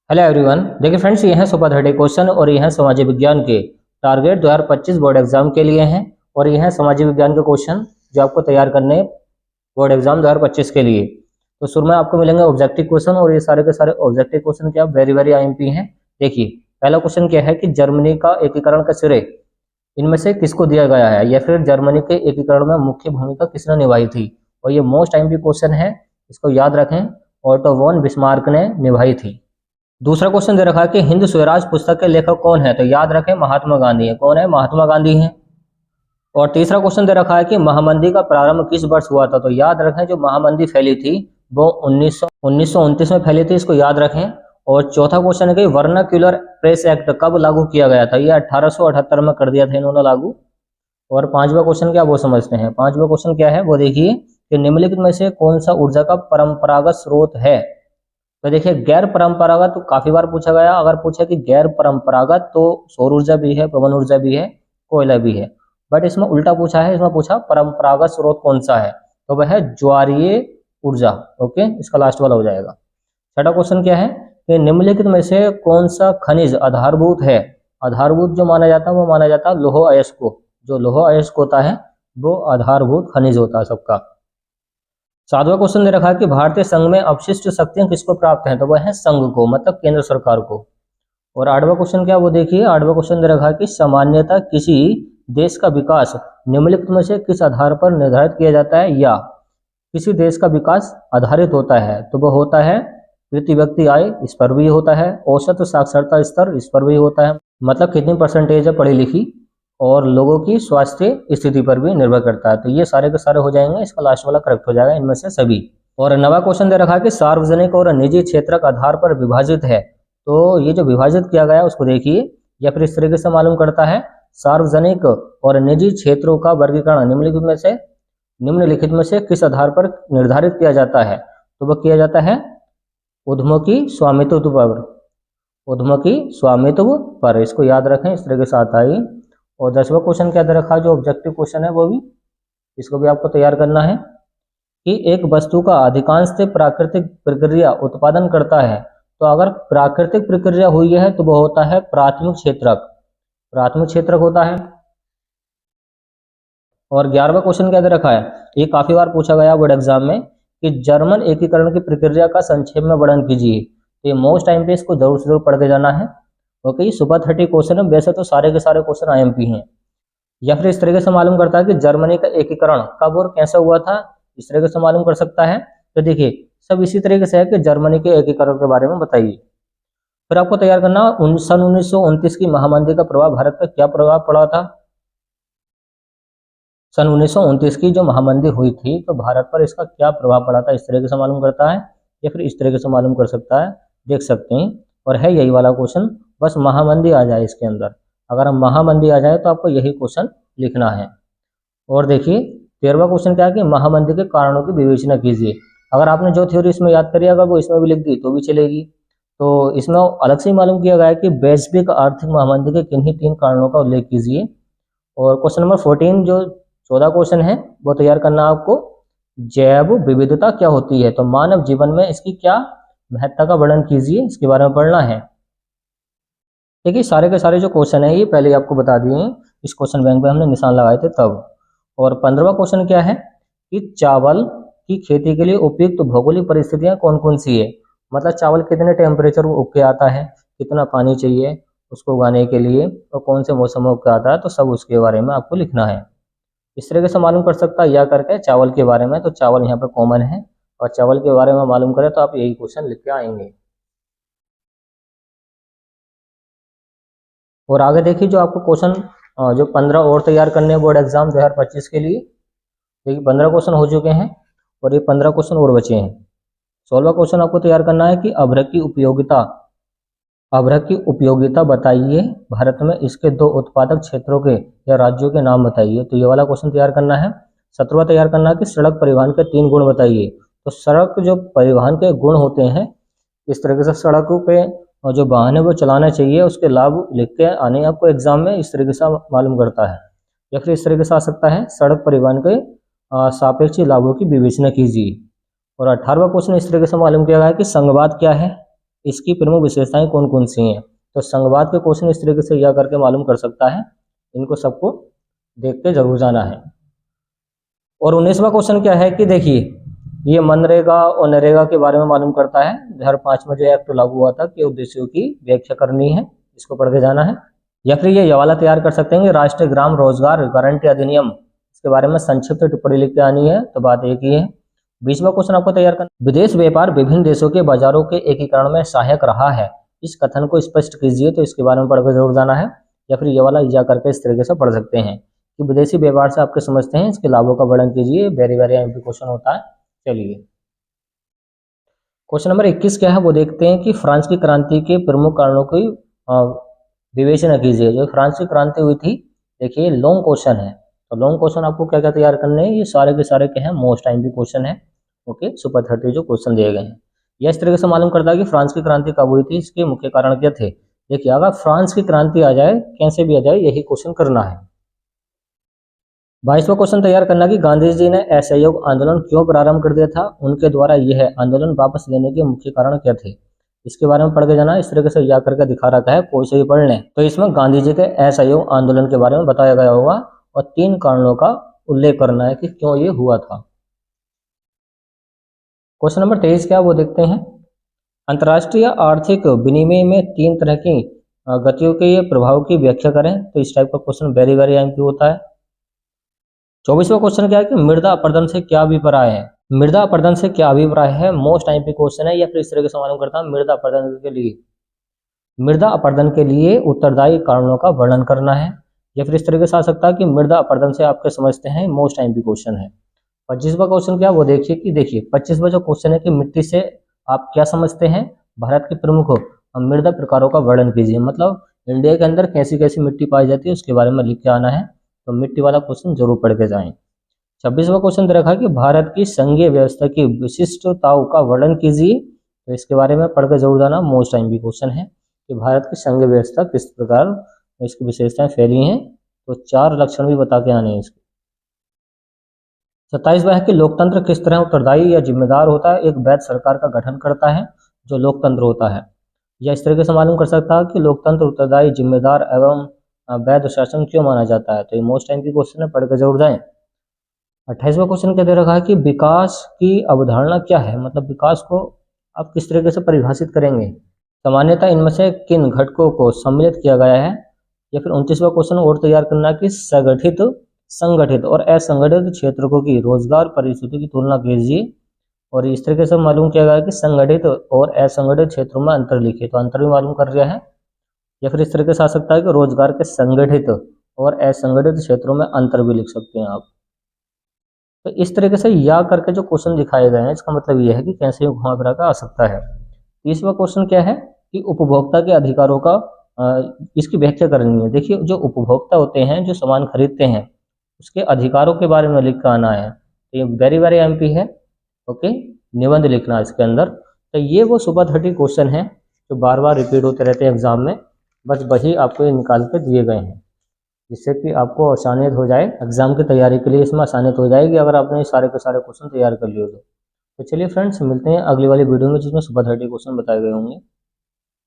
Hello everyone. देखिए friends, ये हैं सुपर 30 क्वेश्चन और ये हैं सामाजिक विज्ञान के टारगेट 2025 बोर्ड एग्जाम के लिए हैं। और ये हैं सामाजिक विज्ञान के क्वेश्चन जो आपको तैयार करने हैं बोर्ड एग्जाम 2025 के लिए। तो शुरू में आपको मिलेंगे ऑब्जेक्टिव क्वेश्चन और ये सारे के सारे ऑब्जेक्टिव क्वेश्चन क्या वेरी वेरी आईएमपी हैं। देखिए पहला क्वेश्चन क्या है कि जर्मनी का एकीकरण का श्रेय इनमें से किसको दिया गया है, या फिर जर्मनी के एकीकरण में मुख्य भूमिका किसने निभाई थी। और ये मोस्ट आईएमपी क्वेश्चन है, इसको याद रखें। ऑटो वॉन बिस्मार्क ने निभाई थी। दूसरा क्वेश्चन दे रखा है कि हिंद स्वराज पुस्तक के लेखक कौन है, तो याद रखें महात्मा गांधी है। कौन है? महात्मा गांधी हैं। और तीसरा क्वेश्चन दे रखा है कि महामंदी का प्रारंभ किस वर्ष हुआ था, तो याद रखें जो महामंदी फैली थी वो 1929 में फैली थी, इसको याद रखें। और चौथा क्वेश्चन है कि वर्नाक्यूलर प्रेस एक्ट कब लागू किया गया था, ये 1878 में कर दिया था इन्होंने लागू। और पांचवा क्वेश्चन क्या वो समझते हैं। पांचवा क्वेश्चन क्या है वो देखिए कि निम्नलिखित में से कौन सा ऊर्जा का परंपरागत स्रोत है। तो देखिए गैर परंपरागत तो काफी बार पूछा गया। अगर पूछे कि गैर परंपरागत तो सौर ऊर्जा भी है, पवन ऊर्जा भी है, कोयला भी है। बट इसमें उल्टा पूछा है, इसमें पूछा परंपरागत स्रोत कौन सा है, तो वह है ज्वारीय ऊर्जा। ओके, इसका लास्ट वाला हो जाएगा। छठा क्वेश्चन क्या है कि निम्नलिखित में से कौन सा खनिज आधारभूत है। आधारभूत जो माना जाता है वो माना जाता है लौह अयस्क। जो लौह अयस्क होता है वो आधारभूत खनिज होता है सबका। सातवां क्वेश्चन दे रखा है कि भारतीय संघ में अपशिष्ट शक्तियां किसको प्राप्त हैं, तो वह है संघ को, मतलब केंद्र सरकार को। और आठवां क्वेश्चन क्या वो देखिए, आठवां क्वेश्चन दे रखा है कि सामान्यतः किसी देश का विकास निम्नलिखित में से किस आधार पर निर्धारित किया जाता है, या किसी देश का विकास आधारित होता है, तो वह होता है प्रति व्यक्ति आय, इस पर भी होता है। औसत साक्षरता स्तर, इस पर भी होता है, मतलब कितनी परसेंटेज है पढ़ी लिखी। और लोगों की स्वास्थ्य स्थिति पर भी निर्भर करता है। तो ये सारे के सारे हो जाएंगे, इसका लास्ट वाला करेक्ट हो जाएगा इनमें से सभी। और नवा क्वेश्चन दे रखा है कि सार्वजनिक और निजी क्षेत्र के आधार पर विभाजित है, तो ये जो विभाजित किया गया है उसको देखिए, या फिर इस तरीके से मालूम करता है सार्वजनिक और निजी क्षेत्रों का वर्गीकरण निम्नलिखित में से किस आधार पर निर्धारित किया जाता है, तो वह किया जाता है उद्यमों स्वामित्व पर। उद्यमों स्वामित्व पर, इसको याद रखें, इस तरीके से आता है। और 10वां क्वेश्चन क्या दे रखा है जो ऑब्जेक्टिव क्वेश्चन है वो भी, इसको भी आपको तैयार करना है कि एक वस्तु का अधिकांश से प्राकृतिक प्रक्रिया उत्पादन करता है, तो अगर प्राकृतिक प्रक्रिया हुई है तो वो होता है प्राथमिक क्षेत्रक। प्राथमिक क्षेत्रक होता है। और 11वां क्वेश्चन क्या दे रखा है, ये काफी बार पूछा गया बोर्ड एग्जाम में कि जर्मन एकीकरण की प्रक्रिया का संक्षेप में वर्णन कीजिए। तो ये मोस्ट टाइम पे इसको जरूर से जरूर पढ़ के जाना है। ओके, सुपर 30 क्वेश्चन है, वैसे तो सारे के सारे क्वेश्चन आईएमपी हैं। या फिर इस तरीके से मालूम करता है कि जर्मनी का एकीकरण कब और कैसा हुआ था, इस तरीके से मालूम कर सकता है। तो देखिए सब इसी तरीके से है कि जर्मनी के एकीकरण के बारे में बताइए। फिर आपको तैयार करना सन 1929 की महामंदी का प्रभाव भारत पर क्या प्रभाव पड़ा था। सन 1929 की जो महामंदी हुई थी तो भारत पर इसका क्या प्रभाव पड़ा था, इस तरीके से मालूम करता है, या फिर इस तरीके से मालूम कर सकता है, देख सकते हैं। और है यही वाला क्वेश्चन, बस महामंदी आ जाए इसके अंदर। अगर हम महामंदी आ जाए तो आपको यही क्वेश्चन लिखना है। और देखिए 13वां क्वेश्चन क्या है कि महामंदी के कारणों की विवेचना कीजिए। अगर आपने जो थ्योरी इसमें याद करी अगर वो इसमें भी लिख दी तो भी चलेगी। तो इसमें अलग से ही मालूम किया गया है कि वैश्विक आर्थिक महामंदी के किन्हीं 3 कारणों का उल्लेख कीजिए। और क्वेश्चन नंबर 14 जो 14 क्वेश्चन है वो तैयार करना आपको, जैव विविधता क्या होती है, तो मानव जीवन में इसकी क्या महत्ता का वर्णन कीजिए, इसके बारे में पढ़ना है। देखिए सारे के सारे जो क्वेश्चन है ये पहले आपको बता दिए हैं, इस क्वेश्चन बैंक पे हमने निशान लगाए थे तब। और 15वां क्वेश्चन क्या है कि चावल की खेती के लिए उपयुक्त भौगोलिक परिस्थितियां कौन कौन सी है, मतलब चावल कितने टेम्परेचर में उग के आता है, कितना पानी चाहिए उसको उगाने के लिए, और कौन से मौसम में उग के आता है, तो सब उसके बारे में आपको लिखना है। इस तरीके से मालूम कर सकता है या करके चावल के बारे में, तो चावल यहाँ पे कॉमन है, और चावल के बारे में मालूम करें तो आप यही क्वेश्चन लिख के आएंगे। और आगे देखिए जो आपको क्वेश्चन जो 15 और तैयार करने हैं बोर्ड एग्जाम 2025 के लिए। देखिए 15 क्वेश्चन हो चुके हैं और ये 15 क्वेश्चन और बचे हैं। 16वां क्वेश्चन आपको तैयार करना है कि अभ्रक की उपयोगिता बताइए, भारत में इसके 2 उत्पादक क्षेत्रों के या राज्यों के नाम बताइए, तो ये वाला क्वेश्चन तैयार करना है। 17वां तैयार करना है कि सड़क परिवहन के 3 गुण बताइए। तो सड़क जो परिवहन के गुण होते हैं, इस तरीके से सड़कों पे और जो वाहन है वो चलाना चाहिए, उसके लाभ लिख के आने आपको एग्जाम में, इस तरीके से मालूम करता है। या फिर इस तरीके से आ सकता है सड़क परिवहन के सापेक्ष लाभों की विवेचना कीजिए। और 18वां क्वेश्चन इस तरीके से मालूम किया गया है कि संघवाद क्या है, इसकी प्रमुख विशेषताएं कौन कौन सी हैं। तो संघवाद के क्वेश्चन इस तरीके से यह करके मालूम कर सकता है, इनको सबको देख के जरूर जाना है। और 19वां क्वेश्चन क्या है कि देखिए, ये मनरेगा और नरेगा के बारे में मालूम करता है। 2005 में जो एक्ट लागू हुआ था कि उद्देश्यों की व्याख्या करनी है, इसको पढ़ के जाना है। या फिर ये वाला तैयार कर सकते हैं कि राष्ट्रीय ग्राम रोजगार गारंटी अधिनियम, इसके बारे में संक्षिप्त टिप्पणी लिख के आनी है। तो बात एक ही है। 20वां क्वेश्चन आपको तैयार करना, विदेश व्यापार विभिन्न देशों के बाजारों के एकीकरण में सहायक रहा है, इस कथन को स्पष्ट कीजिए। तो इसके बारे में पढ़कर जरूर जाना है। या फिर ये वाला जा करके इस तरीके से पढ़ सकते हैं कि विदेशी व्यापार से आपके समझते हैं, इसके लाभों का वर्णन कीजिए। वेरी वेरी एमपी क्वेश्चन होता है। चलिए क्वेश्चन नंबर 21 क्या है वो देखते हैं कि फ्रांस की क्रांति के प्रमुख कारणों की विवेचना कीजिए। जो फ्रांस की क्रांति हुई थी, देखिए लॉन्ग क्वेश्चन है। तो लॉन्ग क्वेश्चन आपको क्या क्या तैयार करने हैं, ये सारे के सारे क्या है, मोस्ट टाइम भी क्वेश्चन है। ओके, सुपर 30 जो क्वेश्चन दिए गए हैं, यह इस तरीके से मालूम करता है कि फ्रांस की क्रांति कब हुई थी, इसके मुख्य कारण क्या थे। देखिए अगर फ्रांस की क्रांति आ जाए, कैसे भी आ जाए, यही क्वेश्चन करना है। 22वां क्वेश्चन तैयार करना कि गांधी जी ने असहयोग आंदोलन क्यों प्रारंभ कर दिया था, उनके द्वारा यह आंदोलन वापस लेने के मुख्य कारण क्या थे, इसके बारे में पढ़ के जाना। इस तरीके से या करके दिखा रखा है, कोई से भी पढ़ लें। तो इसमें गांधी जी के असहयोग आंदोलन के बारे में बताया गया होगा और 3 कारणों का उल्लेख करना है कि क्यों ये हुआ था। क्वेश्चन नंबर 23 क्या वो देखते हैं, अंतर्राष्ट्रीय आर्थिक विनिमय में 3 तरह की गतियों के ये प्रभाव की व्याख्या करें। तो इस टाइप का क्वेश्चन वेरी वेरी एमपी होता है। 24वां क्वेश्चन क्या है कि मृदा अपरदन से क्या अभिप्राय है। मृदा अपरदन से क्या अभिप्राय है, मोस्ट एमपी क्वेश्चन है। या फिर इस तरीके से मालूम करता है, मृदा अपरदन के लिए उत्तरदायी कारणों का वर्णन करना है। या फिर इस तरीके से आ सकता है कि मृदा अपरदन से आपके समझते हैं, मोस्ट एमपी क्वेश्चन है। 25वां क्वेश्चन क्या वो देखिए कि देखिए 25वां जो क्वेश्चन है कि मिट्टी से आप क्या समझते हैं, भारत के प्रमुख मृदा प्रकारों का वर्णन कीजिए। मतलब इंडिया के अंदर कैसी कैसी मिट्टी पाई जाती है, उसके बारे में लिख के आना है। तो मिट्टी वाला क्वेश्चन जरूर पढ़ के जाएं। 26वां क्वेश्चन दे रखा है कि भारत की संघीय व्यवस्था की विशिष्टताओं का वर्णन कीजिए। तो इसके बारे में पढ़ के जरूर जाना, मोस्ट एमपी क्वेश्चन है कि भारत की संघीय व्यवस्था किस प्रकार इसकी विशेषताएं फैली हैं। तो 4 लक्षण भी बता के आने हैं इसके। 27वां है कि लोकतंत्र किस तरह उत्तरदायी या जिम्मेदार होता है, एक वैध सरकार का गठन करता है जो लोकतंत्र होता है। या इस तरीके से मालूम कर सकता है कि लोकतंत्र उत्तरदायी, जिम्मेदार एवं वैध शासन क्यों माना जाता है। तो ये मोस्ट एमपी क्वेश्चन है, पढ़ के जरूर जाएं। 28वां क्वेश्चन क्या दे रखा है कि विकास की अवधारणा क्या है, मतलब विकास को आप किस तरीके से परिभाषित करेंगे। सामान्यतः इनमें से किन घटकों को सम्मिलित किया गया है। या फिर 29वां क्वेश्चन और तैयार करना कि संगठित, संगठित और असंगठित क्षेत्रों की रोजगार परिस्थिति की तुलना कीजिए। और इस तरीके से मालूम किया गया कि संगठित और असंगठित क्षेत्रों में अंतर लिखिए। तो अंतर भी मालूम कर दिया है। या फिर इस तरीके से आ सकता है कि रोजगार के संगठित और असंगठित क्षेत्रों में अंतर भी लिख सकते हैं आप। तो इस तरीके से या करके जो क्वेश्चन दिखाए गए हैं, इसका मतलब ये है कि कैसे घुमा फिरा का आ सकता है। 30वां क्वेश्चन क्या है कि उपभोक्ता के अधिकारों का इसकी व्याख्या करनी है। देखिए जो उपभोक्ता होते हैं, जो सामान खरीदते हैं, उसके अधिकारों के बारे में लिख कर आना है। तो ये वेरी वेरी एमपी है। ओके, निबंध लिखना इसके अंदर। तो ये वो सुपर 30 क्वेश्चन है जो बार बार रिपीट होते रहते हैं एग्जाम में। बस वही आपको ये निकाल के दिए गए हैं, जिससे कि आपको आसानियत हो जाए एग्जाम की तैयारी के लिए। इसमें आसानियत हो जाएगी अगर आपने सारे के सारे क्वेश्चन तैयार कर लिए तो चलिए फ्रेंड्स, मिलते हैं अगली वाली वीडियो में जिसमें सुपर 30 क्वेश्चन बताए गए होंगे।